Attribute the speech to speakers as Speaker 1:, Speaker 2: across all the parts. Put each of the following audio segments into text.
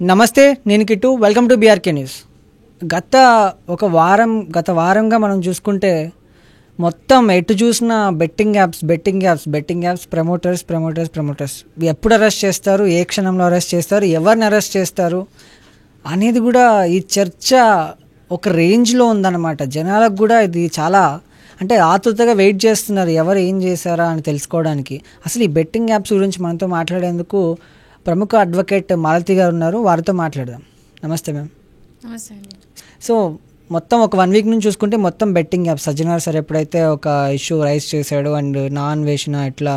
Speaker 1: నమస్తే, నేను Kittu. Welcome to BRK news. గత వారంగా మనం చూసుకుంటే మొత్తం ఎటు చూసిన బెట్టింగ్ యాప్స్, ప్రమోటర్స్. ఎప్పుడు అరెస్ట్ చేస్తారు, ఏ క్షణంలో అరెస్ట్ చేస్తారు, ఎవరిని అరెస్ట్ చేస్తారు అనేది కూడా ఈ చర్చ ఒక రేంజ్లో ఉందన్నమాట. జనాలకు కూడా ఇది చాలా ఆతృతగా వెయిట్ చేస్తున్నారు ఎవరు ఏం చేశారా అని తెలుసుకోవడానికి. అసలు ఈ బెట్టింగ్ యాప్స్ గురించి మనతో మాట్లాడేందుకు ప్రముఖ అడ్వకేట్ మాలతి గారు ఉన్నారు. వారితో మాట్లాడదాం. నమస్తే మ్యామ్.
Speaker 2: నమస్తే అండి.
Speaker 1: సో మొత్తం ఒక 1 వీక్ నుంచి చూసుకుంటే మొత్తం బెట్టింగ్ యాప్స్. సజ్జనార్ సార్ ఎప్పుడైతే ఒక ఇష్యూ రైజ్ చేశాడు అండ్ నాన్ వేసిన ఇట్లా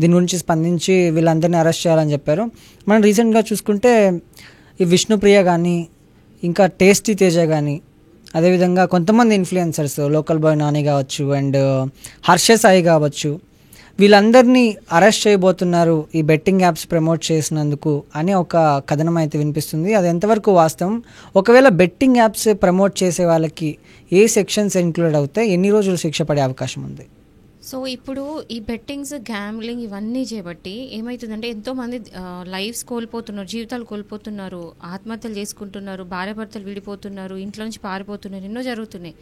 Speaker 1: దీని గురించి స్పందించి వీళ్ళందరినీ అరెస్ట్ చేయాలని చెప్పారు. మనం రీసెంట్గా చూసుకుంటే ఈ విష్ణుప్రియ కానీ, ఇంకా టేస్టీ తేజ కానీ, అదేవిధంగా కొంతమంది ఇన్ఫ్లుయెన్సర్స్, లోకల్ బాయ్ నాని కావచ్చు అండ్ హర్ష సాయి కావచ్చు, వీళ్ళందరినీ అరెస్ట్ చేయబోతున్నారు ఈ బెట్టింగ్ యాప్స్ ప్రమోట్ చేసినందుకు అని ఒక కథనం అయితే వినిపిస్తుంది. అది ఎంతవరకు వాస్తవం? ఒకవేళ బెట్టింగ్ యాప్స్ ప్రమోట్ చేసే వాళ్ళకి ఏ సెక్షన్స్ ఇన్క్లూడ్ అవుతాయి, ఎన్ని రోజులు శిక్ష పడే అవకాశం ఉంది?
Speaker 2: సో ఇప్పుడు ఈ బెట్టింగ్స్, గ్యాంబ్లింగ్ ఇవన్నీ చేయబట్టి ఏమవుతుందంటే ఎంతోమంది లైఫ్స్ కోల్పోతున్నారు, జీవితాలు కోల్పోతున్నారు, ఆత్మహత్యలు చేసుకుంటున్నారు, భార్యాభర్తలు విడిపోతున్నారు, ఇంట్లో నుంచి పారిపోతున్నారు, ఎన్నో జరుగుతున్నాయి.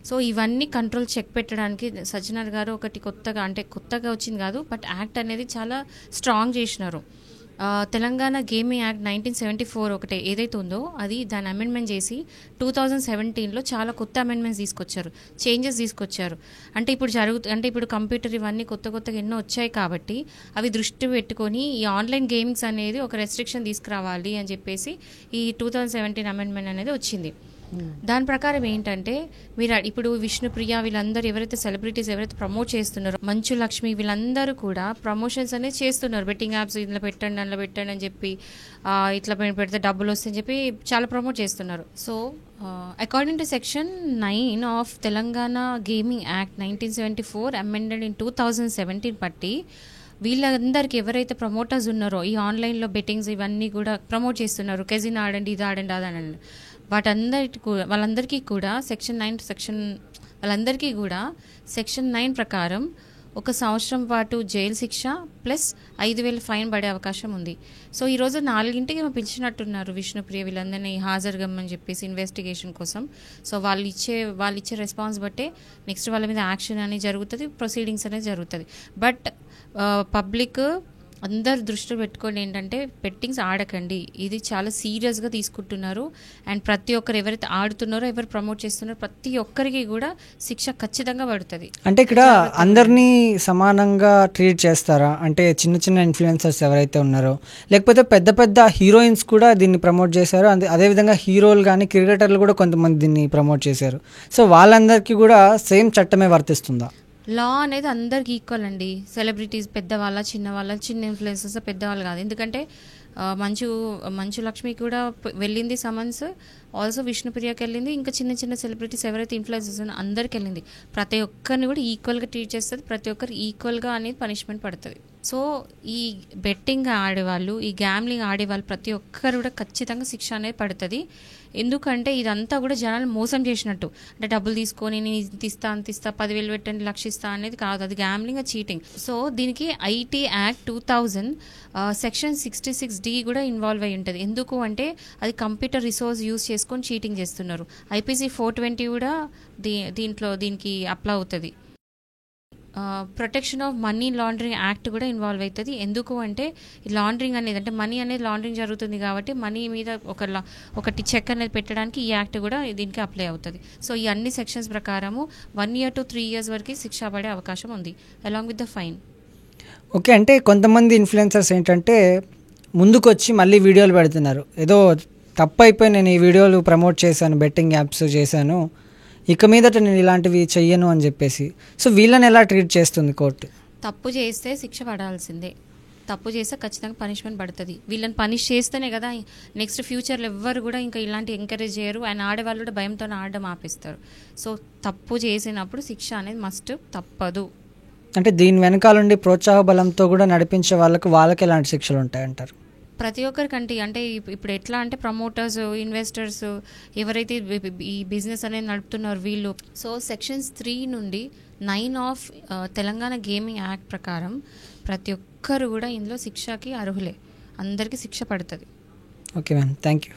Speaker 2: సో ఇవన్నీ కంట్రోల్ చెక్ పెట్టడానికి సజ్జనార్ గారు ఒకటి కొత్తగా వచ్చింది కాదు, బట్ యాక్ట్ అనేది చాలా స్ట్రాంగ్ చేసినారు. తెలంగాణ గేమింగ్ యాక్ట్ 1974 ఒకటే ఏదైతే ఉందో అది దాన్ని అమెండ్మెంట్ చేసి 2017లో చాలా కొత్త అమెండ్మెంట్స్ తీసుకొచ్చారు, చేంజెస్ తీసుకొచ్చారు. ఇప్పుడు కంప్యూటర్ ఇవన్నీ కొత్తగా ఎన్నో వచ్చాయి కాబట్టి అవి దృష్టి పెట్టుకొని ఈ ఆన్లైన్ గేమింగ్స్ అనేది ఒక రెస్ట్రిక్షన్ తీసుకురావాలి అని చెప్పేసి ఈ 2017 అమెండ్మెంట్ అనేది వచ్చింది. దాని ప్రకారం ఏంటంటే ఇప్పుడు విష్ణుప్రియ వీళ్ళందరూ ఎవరైతే సెలబ్రిటీస్ ఎవరైతే ప్రమోట్ చేస్తున్నారో, మంచు లక్ష్మి వీళ్ళందరూ కూడా ప్రమోషన్స్ అనేది చేస్తున్నారు. బెట్టింగ్ యాప్స్ ఇందులో పెట్టండి అందులో పెట్టండి అని చెప్పి, ఇట్లా పెడితే డబ్బులు వస్తాయని చెప్పి చాలా ప్రమోట్ చేస్తున్నారు. So according to section 9 of Telangana gaming act 1974 amended in 2017 బట్టి వీళ్ళందరికీ ఎవరైతే ప్రమోటర్స్ ఉన్నారో ఈ ఆన్లైన్లో బెట్టింగ్స్ ఇవన్నీ కూడా ప్రమోట్ చేస్తున్నారు, కెజిన్ ఆడండి, ఇది ఆడండి, అదండి, వాళ్ళందరికీ కూడా సెక్షన్ 9 ప్రకారం 1 సంవత్సరం పాటు జైలు శిక్ష ప్లస్ 5,000 ఫైన్ పడే అవకాశం ఉంది. సో ఈరోజు 4ంటికి పిలిచినట్టున్నారు విష్ణుప్రియ వీళ్ళందరినీ హాజరుగమ్మని చెప్పేసి ఇన్వెస్టిగేషన్ కోసం. సో వాళ్ళు ఇచ్చే రెస్పాన్స్ బట్టే నెక్స్ట్ వాళ్ళ మీద యాక్షన్ అనేది జరుగుతుంది, ప్రొసీడింగ్స్ అనేది జరుగుతుంది. బట్ పబ్లిక్ అందరు దృష్టిలో పెట్టుకోండి ఏంటంటే బెట్టింగ్స్ ఆడకండి, ఇది చాలా సీరియస్గా తీసుకుంటున్నారు. అండ్ ప్రతి ఒక్కరు ఎవరైతే ఆడుతున్నారో, ఎవరు ప్రమోట్ చేస్తున్నారో ప్రతి ఒక్కరికి కూడా శిక్ష ఖచ్చితంగా పడుతుంది.
Speaker 1: ఇక్కడ అందరినీ సమానంగా ట్రీట్ చేస్తారా? చిన్న ఇన్ఫ్లుయెన్సర్స్ ఎవరైతే ఉన్నారో, లేకపోతే పెద్ద హీరోయిన్స్ కూడా దీన్ని ప్రమోట్ చేశారు, అదేవిధంగా హీరోలు కానీ క్రికెటర్లు కూడా కొంతమంది దీన్ని ప్రమోట్ చేశారు. సో వాళ్ళందరికీ కూడా సేమ్ చట్టమే వర్తిస్తుందా?
Speaker 2: లా అనేది అందరికి ఈక్వల్ అండి. సెలబ్రిటీస్ పెద్దవాళ్ళ, చిన్న ఇన్ఫ్లుయెన్సర్స్ పెద్దవాళ్ళు కాదు. ఎందుకంటే మంచు లక్ష్మి కూడా వెళ్ళింది సమన్స్, ఆల్సో విష్ణుప్రియకి వెళ్ళింది, ఇంకా చిన్న సెలబ్రిటీస్ ఎవరైతే ఇన్ఫ్లుయెన్సర్స్ ఉన్నారో అందరికి వెళ్ళింది. ప్రతి ఒక్కరిని కూడా ఈక్వల్గా ట్రీట్ చేస్తుంది, ప్రతి ఒక్కరు ఈక్వల్గా అనేది పనిష్మెంట్ పడుతుంది. సో ఈ బెట్టింగ్ ఆడేవాళ్ళు, ఈ గ్యామ్లింగ్ ఆడేవాళ్ళు ప్రతి ఒక్కరు కూడా ఖచ్చితంగా శిక్ష అనేది పడుతుంది. ఎందుకంటే ఇదంతా కూడా జనాలు మోసం చేసినట్టు, డబ్బులు తీసుకొని నేను ఇంత ఇస్తా 10,000 పెట్టండి, 1,00,000 ఇస్తా అనేది కాదు, అది గ్యామ్లింగ్, చీటింగ్. సో దీనికి ఐటీ యాక్ట్ 2000 సెక్షన్ 66D కూడా ఇన్వాల్వ్ అయి ఉంటుంది. ఎందుకు అంటే అది కంప్యూటర్ రిసోర్స్ యూజ్ చేసుకొని చీటింగ్ చేస్తున్నారు. IPC 420 కూడా దీనికి అప్లై అవుతుంది. Protection of money laundering act కూడా ఇన్వాల్వ్ అవుతుంది. ఎందుకు అంటే ఈ లాండరింగ్ అనేది మనీ అనేది లాండరింగ్ జరుగుతుంది కాబట్టి మనీ మీద ఒకటి చెక్ అనేది పెట్టడానికి ఈ యాక్ట్ కూడా దీనికి అప్లై అవుతుంది. సో ఈ అన్ని సెక్షన్స్ ప్రకారము 1 year to 3 years వరకు శిక్ష పడే అవకాశం ఉంది, along with the fine.
Speaker 1: Okay, కొంతమంది ఇన్ఫ్లుయెన్సర్స్ ఏంటంటే ముందుకు వచ్చి మళ్ళీ వీడియోలు పెడుతున్నారు, ఏదో తప్పు అయిపోయి నేను ఈ వీడియోలు ప్రమోట్ చేశాను, బెట్టింగ్ యాప్స్ చేశాను, ఇక మీదట నేను ఇలాంటివి చెయ్యను అని చెప్పేసి. సో వీళ్ళని ఎలా ట్రీట్ చేస్తుంది కోర్టు?
Speaker 2: తప్పు చేస్తే శిక్ష పడాల్సిందే, తప్పు చేస్తే ఖచ్చితంగా పనిష్మెంట్ పడుతుంది. వీళ్ళని పనిష్ చేస్తేనే కదా నెక్స్ట్ ఫ్యూచర్లో ఎవ్వరు కూడా ఇంకా ఇలాంటి ఎంకరేజ్ చేయరు, అండ్ ఆడేవాళ్ళు కూడా భయంతో ఆడడం ఆపేస్తారు. సో తప్పు చేసినప్పుడు శిక్ష అనేది మస్ట్, తప్పదు.
Speaker 1: దీని వెనకాలండి ప్రోత్సాహ బలంతో కూడా నడిపించే వాళ్ళకి ఎలాంటి శిక్షలు ఉంటాయంటారు?
Speaker 2: ప్రతి ఒక్కరికంటే ఇప్పుడు ఎట్లా అంటే ప్రమోటర్స్, ఇన్వెస్టర్స్ ఎవరైతే ఈ బిజినెస్ అనేది నడుపుతున్నారు వీళ్ళు. సో సెక్షన్స్ 3 నుండి 9 ఆఫ్ తెలంగాణ గేమింగ్ యాక్ట్ ప్రకారం ప్రతి ఒక్కరు కూడా ఇందులో శిక్షకి అర్హులే, అందరికీ శిక్ష పడుతుంది.
Speaker 1: Okay ma'am, thank you.